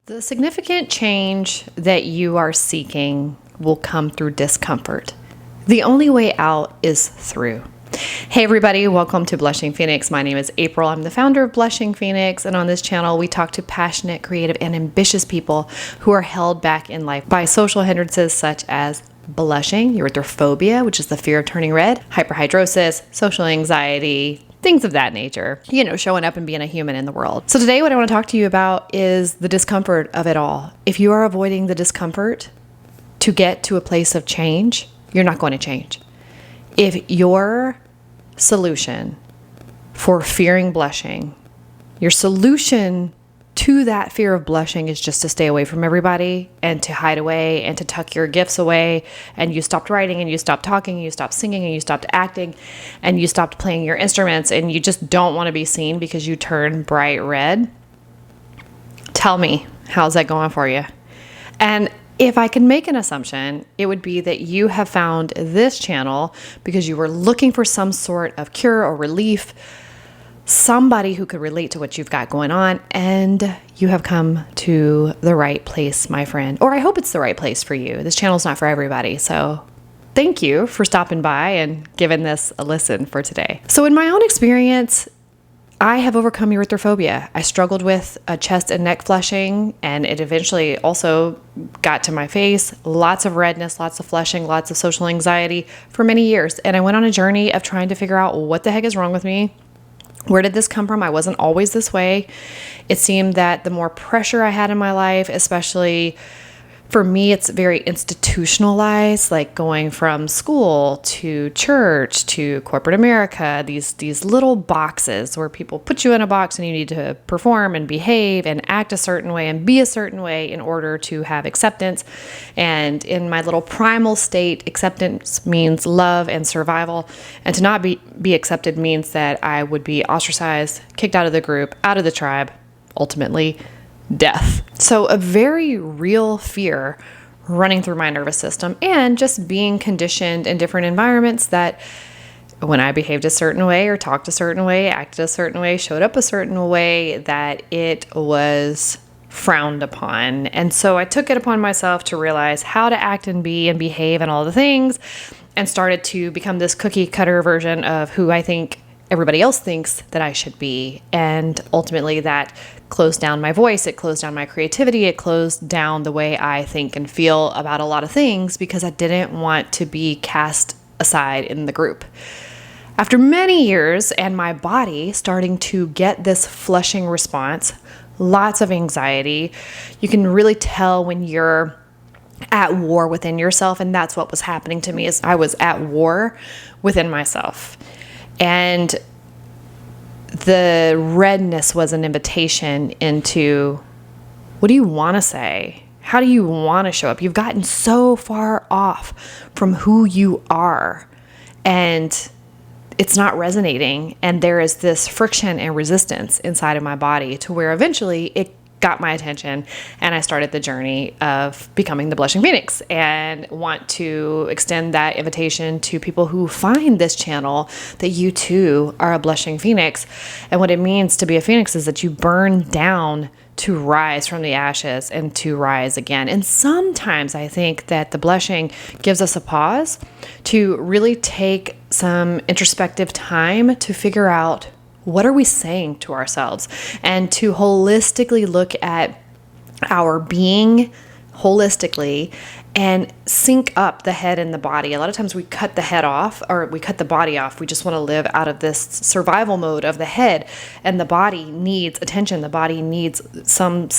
The significant change that you are seeking will come through discomfort. The only way out is through. Hey everybody, welcome to Blushing Phoenix. My name is April. I'm the founder of Blushing Phoenix, and on this channel we talk to passionate, creative, and ambitious people who are held back in life by social hindrances such as blushing, erythrophobia, which is the fear of turning red, hyperhidrosis, social anxiety, things of that nature, showing up and being a human in the world. So today what I want to talk to you about is the discomfort of it all. If you are avoiding the discomfort to get to a place of change, you're not going to change. If your solution for fearing blushing, your solution to that fear of blushing is just to stay away from everybody and to hide away and to tuck your gifts away, and you stopped writing and you stopped talking and you stopped singing and you stopped acting and you stopped playing your instruments and you just don't want to be seen because you turn bright red, tell me, how's that going for you? And if I can make an assumption, it would be that you have found this channel because you were looking for some sort of cure or relief, somebody who could relate to what you've got going on, and you have come to the right place, my friend. Or I hope it's the right place for you. This channel's not for everybody, so thank you for stopping by and giving this a listen for today. So in my own experience, I have overcome erythrophobia. I struggled with a chest and neck flushing, and it eventually also got to my face. Lots of redness, lots of flushing, lots of social anxiety for many years. And I went on a journey of trying to figure out what the heck is wrong with me. Where did this come from? I wasn't always this way. It seemed that the more pressure I had in my life, especially for me, it's very institutionalized, like going from school to church to corporate America, these little boxes where people put you in a box and you need to perform and behave and act a certain way and be a certain way in order to have acceptance. And in my little primal state, acceptance means love and survival. And to not be accepted means that I would be ostracized, kicked out of the group, out of the tribe, ultimately death. So a very real fear running through my nervous system, and just being conditioned in different environments that when I behaved a certain way or talked a certain way, acted a certain way, showed up a certain way, that it was frowned upon. And so I took it upon myself to realize how to act and be and behave and all the things, and started to become this cookie cutter version of who I think everybody else thinks that I should be. And ultimately that closed down my voice, it closed down my creativity, it closed down the way I think and feel about a lot of things, because I didn't want to be cast aside in the group. After many years and my body starting to get this flushing response, lots of anxiety, you can really tell when you're at war within yourself. And that's what was happening to me, is I was at war within myself. And the redness was an invitation into, what do you want to say? How do you want to show up? You've gotten so far off from who you are, and it's not resonating. And there is this friction and resistance inside of my body to where eventually it got my attention, and I started the journey of becoming the Blushing Phoenix, and want to extend that invitation to people who find this channel, that you too are a Blushing Phoenix. And what it means to be a Phoenix is that you burn down to rise from the ashes and to rise again. And sometimes I think that the blushing gives us a pause to really take some introspective time to figure out, what are we saying to ourselves? And to holistically look at our being holistically and sync up the head and the body. A lot of times we cut the head off, or we cut the body off. We just want to live out of this survival mode of the head, and the body needs attention. The body needs some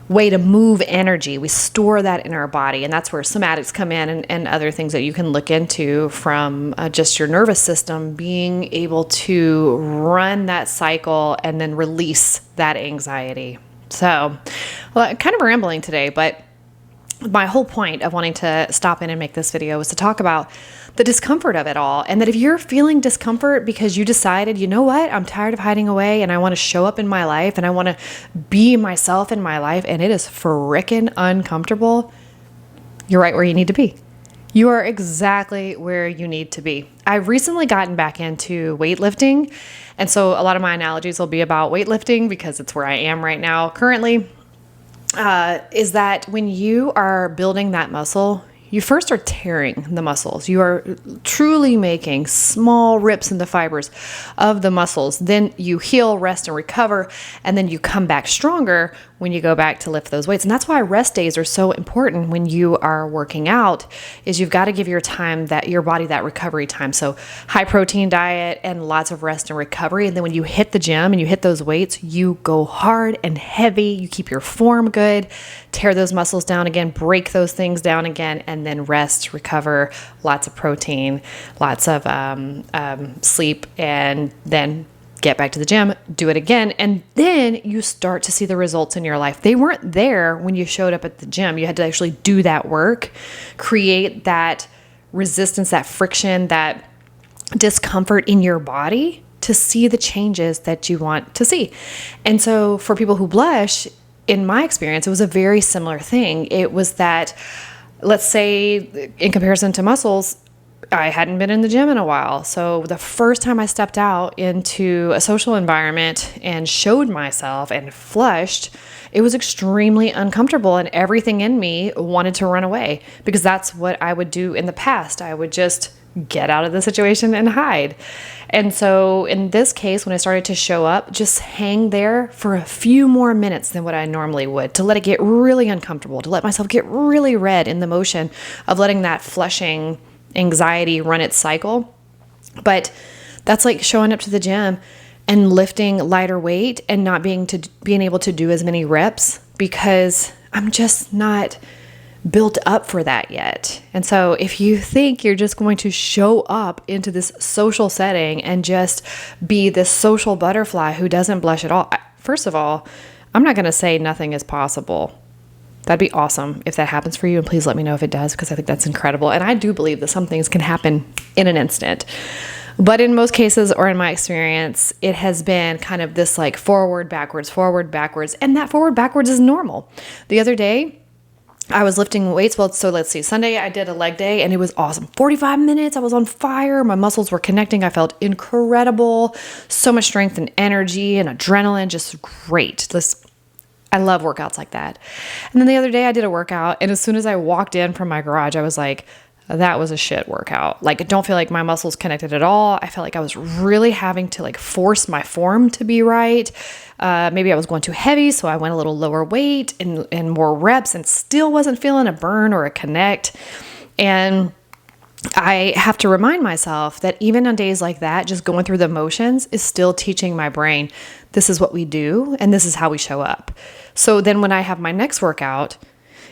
way to move energy. We store that in our body, and that's where somatics come in, and other things that you can look into from just your nervous system being able to run that cycle and then release that anxiety. So, well, kind of rambling today, but my whole point of wanting to stop in and make this video was to talk about the discomfort of it all. And that if you're feeling discomfort because you decided, you know what, I'm tired of hiding away and I want to show up in my life and I want to be myself in my life, and it is frickin' uncomfortable, you're right where you need to be. You are exactly where you need to be. I've recently gotten back into weightlifting. And so a lot of my analogies will be about weightlifting because it's where I am right now currently. Is that when you are building that muscle, you first are tearing the muscles. You are truly making small rips in the fibers of the muscles. Then you heal, rest, and recover. And then you come back stronger when you go back to lift those weights. And that's why rest days are so important when you are working out, is you've got to give your body that recovery time. So high protein diet and lots of rest and recovery. And then when you hit the gym and you hit those weights, you go hard and heavy. You keep your form good, tear those muscles down again, break those things down again, and then rest, recover, lots of protein, lots of sleep, and then get back to the gym, do it again, and then you start to see the results in your life. They weren't there when you showed up at the gym. You had to actually do that work, create that resistance, that friction, that discomfort in your body to see the changes that you want to see. And so for people who blush, in my experience, it was a very similar thing. It was that, let's say, in comparison to muscles, I hadn't been in the gym in a while. So the first time I stepped out into a social environment and showed myself and flushed, it was extremely uncomfortable, and everything in me wanted to run away because that's what I would do in the past. I would just get out of the situation and hide. And so in this case, when I started to show up, just hang there for a few more minutes than what I normally would, to let it get really uncomfortable, to let myself get really red in the motion of letting that flushing anxiety run its cycle. But that's like showing up to the gym and lifting lighter weight and not being able to do as many reps because I'm just not built up for that yet. And so if you think you're just going to show up into this social setting and just be this social butterfly who doesn't blush at all, first of all, I'm not going to say nothing is possible. That'd be awesome if that happens for you. And please let me know if it does, because I think that's incredible. And I do believe that some things can happen in an instant. But in most cases, or in my experience, it has been kind of this like forward, backwards. And that forward, backwards is normal. The other day, I was lifting weights. Well, so let's see. Sunday, I did a leg day and it was awesome. 45 minutes. I was on fire. My muscles were connecting. I felt incredible. So much strength and energy and adrenaline. Just great. I love workouts like that. And then the other day I did a workout, and as soon as I walked in from my garage, I was like, that was a shit workout. Like, I don't feel like my muscles connected at all. I felt like I was really having to like force my form to be right. Maybe I was going too heavy, so I went a little lower weight and more reps and still wasn't feeling a burn or a connect. And I have to remind myself that even on days like that, just going through the motions is still teaching my brain, this is what we do and this is how we show up. So then when I have my next workout,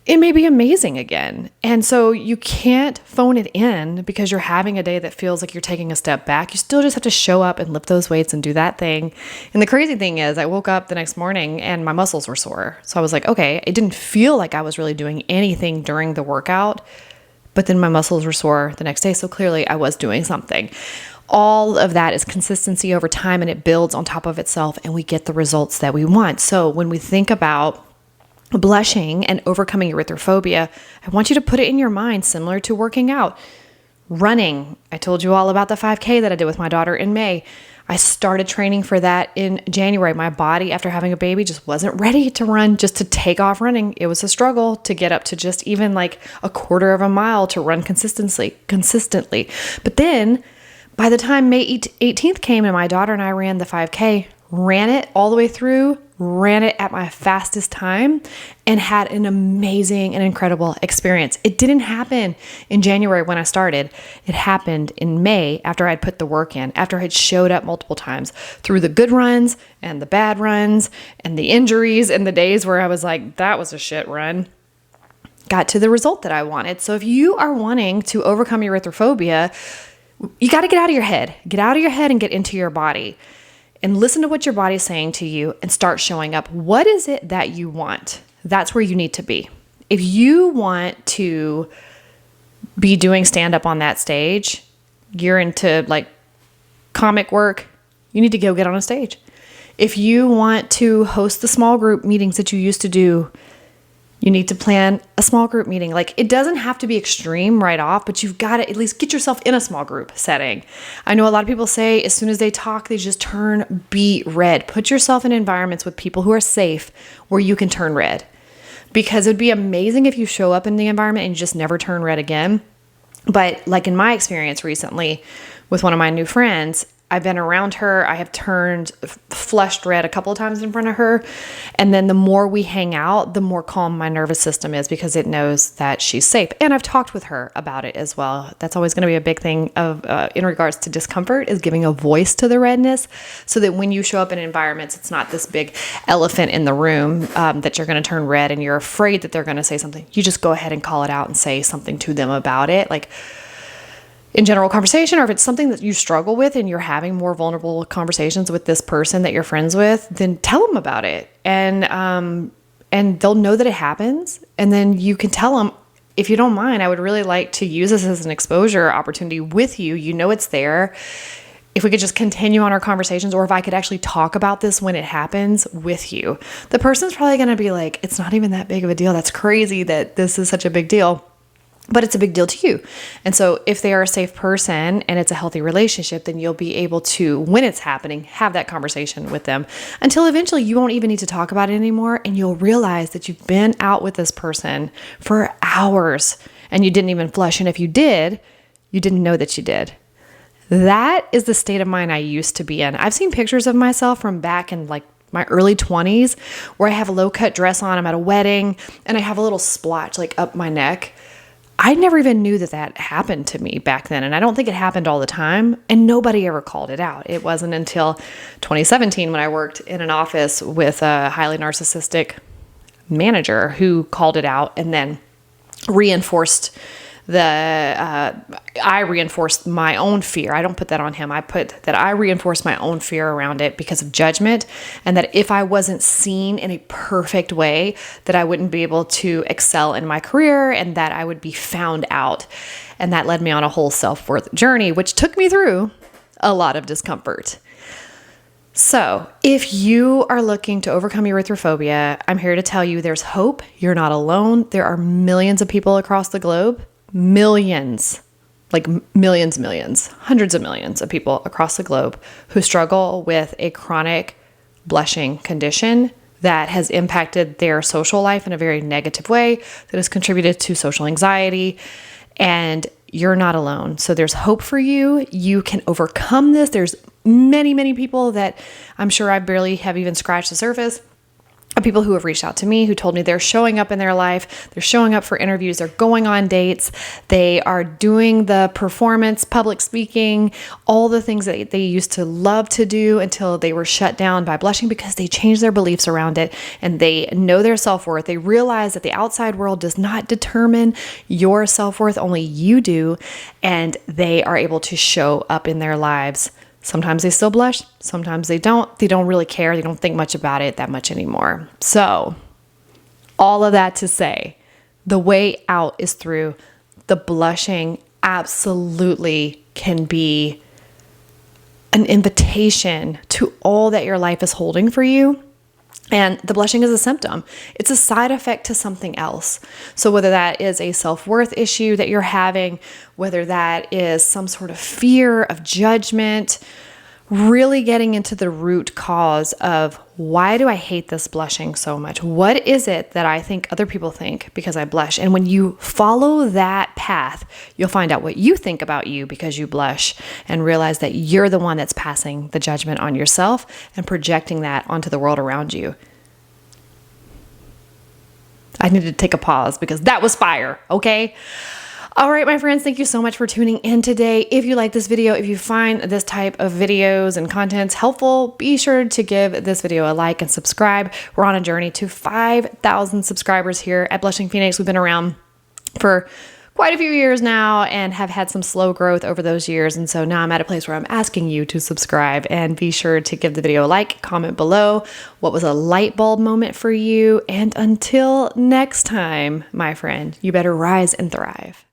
it may be amazing again. And so you can't phone it in because you're having a day that feels like you're taking a step back. You still just have to show up and lift those weights and do that thing. And the crazy thing is I woke up the next morning and my muscles were sore. So I was like, okay, it didn't feel like I was really doing anything during the workout, but then my muscles were sore the next day. So clearly I was doing something. All of that is consistency over time, and it builds on top of itself, and we get the results that we want. So when we think about blushing and overcoming erythrophobia, I want you to put it in your mind, similar to working out. Running. I told you all about the 5K that I did with my daughter in May. I started training for that in January. My body, after having a baby, just wasn't ready to run, just to take off running. It was a struggle to get up to just even like a quarter of a mile to run consistently. But then by the time May 18th came and my daughter and I ran the 5K, ran it all the way through, ran it at my fastest time, and had an amazing and incredible experience. It didn't happen in January when I started. It happened in May after I'd put the work in, after I'd showed up multiple times through the good runs and the bad runs and the injuries and the days where I was like, that was a shit run. Got to the result that I wanted. So if you are wanting to overcome erythrophobia, you got to get out of your head. Get out of your head and get into your body. And listen to what your body's saying to you and start showing up. What is it that you want? That's where you need to be. If you want to be doing stand-up on that stage, you're into like comic work, you need to go get on a stage. If you want to host the small group meetings that you used to do, You need to plan a small group meeting. Like, it doesn't have to be extreme right off, but you've got to at least get yourself in a small group setting. I know a lot of people say as soon as they talk, they just turn beet red. Put yourself in environments with people who are safe where you can turn red. Because it would be amazing if you show up in the environment and you just never turn red again. But like in my experience recently with one of my new friends, I've been around her. I have turned flushed red a couple of times in front of her. And then the more we hang out, the more calm my nervous system is because it knows that she's safe. And I've talked with her about it as well. That's always going to be a big thing of in regards to discomfort, is giving a voice to the redness so that when you show up in environments, it's not this big elephant in the room that you're going to turn red and you're afraid that they're going to say something. You just go ahead and call it out and say something to them about it. Like, in general conversation, or if it's something that you struggle with and you're having more vulnerable conversations with this person that you're friends with, then tell them about it. And they'll know that it happens. And then you can tell them, if you don't mind, I would really like to use this as an exposure opportunity with you. You know, it's there. If we could just continue on our conversations, or if I could actually talk about this when it happens with you. The person's probably going to be like, it's not even that big of a deal. That's crazy that this is such a big deal. But it's a big deal to you. And so if they are a safe person and it's a healthy relationship, then you'll be able to, when it's happening, have that conversation with them until eventually you won't even need to talk about it anymore. And you'll realize that you've been out with this person for hours and you didn't even flush. And if you did, you didn't know that you did. That is the state of mind I used to be in. I've seen pictures of myself from back in like my early 20s where I have a low cut dress on. I'm at a wedding and I have a little splotch like up my neck. I never even knew that that happened to me back then. And I don't think it happened all the time. And nobody ever called it out. It wasn't until 2017 when I worked in an office with a highly narcissistic manager who called it out and then reinforced I reinforced my own fear. I don't put that on him. I put that I reinforced my own fear around it because of judgment, and that if I wasn't seen in a perfect way, that I wouldn't be able to excel in my career and that I would be found out. And that led me on a whole self-worth journey, which took me through a lot of discomfort. So if you are looking to overcome erythrophobia, I'm here to tell you there's hope. You're not alone. There are millions of people across the globe. Millions, like millions, hundreds of millions of people across the globe who struggle with a chronic blushing condition that has impacted their social life in a very negative way, that has contributed to social anxiety, and you're not alone. So there's hope for you. You can overcome this. There's many, many people that I'm sure I barely have even scratched the surface. People who have reached out to me, who told me they're showing up in their life, they're showing up for interviews, they're going on dates, they are doing the performance, public speaking, all the things that they used to love to do until they were shut down by blushing because they changed their beliefs around it and they know their self-worth. They realize that the outside world does not determine your self-worth, only you do, and they are able to show up in their lives. Sometimes they still blush, sometimes they don't. They don't really care. They don't think much about it that much anymore. So, all of that to say, the way out is through. The blushing absolutely can be an invitation to all that your life is holding for you. And the blushing is a symptom. It's a side effect to something else. So whether that is a self-worth issue that you're having, whether that is some sort of fear of judgment, really getting into the root cause of why do I hate this blushing so much? What is it that I think other people think because I blush? And when you follow that path, you'll find out what you think about you because you blush and realize that you're the one that's passing the judgment on yourself and projecting that onto the world around you. I needed to take a pause because that was fire, okay? All right, my friends, thank you so much for tuning in today. If you like this video, if you find this type of videos and contents helpful, be sure to give this video a like and subscribe. We're on a journey to 5,000 subscribers here at Blushing Phoenix. We've been around for quite a few years now and have had some slow growth over those years. And so now I'm at a place where I'm asking you to subscribe and be sure to give the video a like, comment below what was a light bulb moment for you. And until next time, my friend, you better rise and thrive.